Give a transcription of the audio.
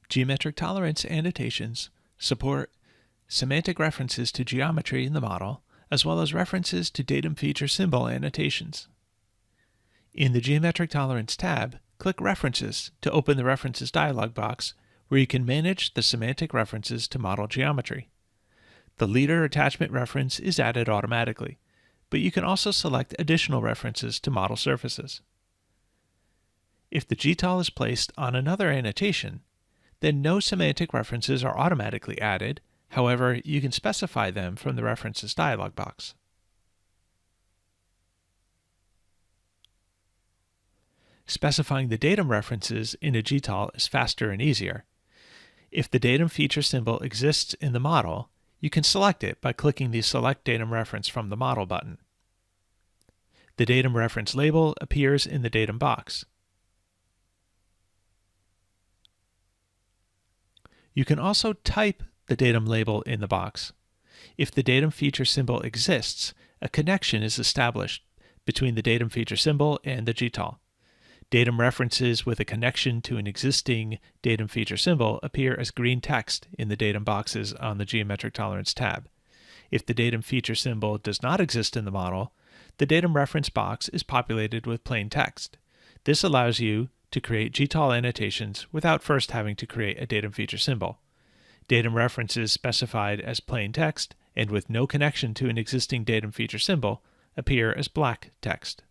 Geometric tolerance annotations support semantic references to geometry in the model, as well as references to datum feature symbol annotations. In the Geometric Tolerance tab, click References to open the References dialog box, where you can manage the semantic references to model geometry. The leader attachment reference is added automatically, but you can also select additional references to model surfaces. If the GTOL is placed on another annotation, then no semantic references are automatically added. However, you can specify them from the References dialog box. Specifying the datum references in a GTOL is faster and easier. If the datum feature symbol exists in the model, you can select it by clicking the Select Datum Reference from the Model button. The datum reference label appears in the datum box. You can also type the datum label in the box. If the datum feature symbol exists, a connection is established between the datum feature symbol and the GTOL. Datum references with a connection to an existing datum feature symbol appear as green text in the datum boxes on the Geometric Tolerance tab. If the datum feature symbol does not exist in the model, the datum reference box is populated with plain text. This allows you to create GTOL annotations without first having to create a datum feature symbol. Datum references specified as plain text and with no connection to an existing datum feature symbol appear as black text.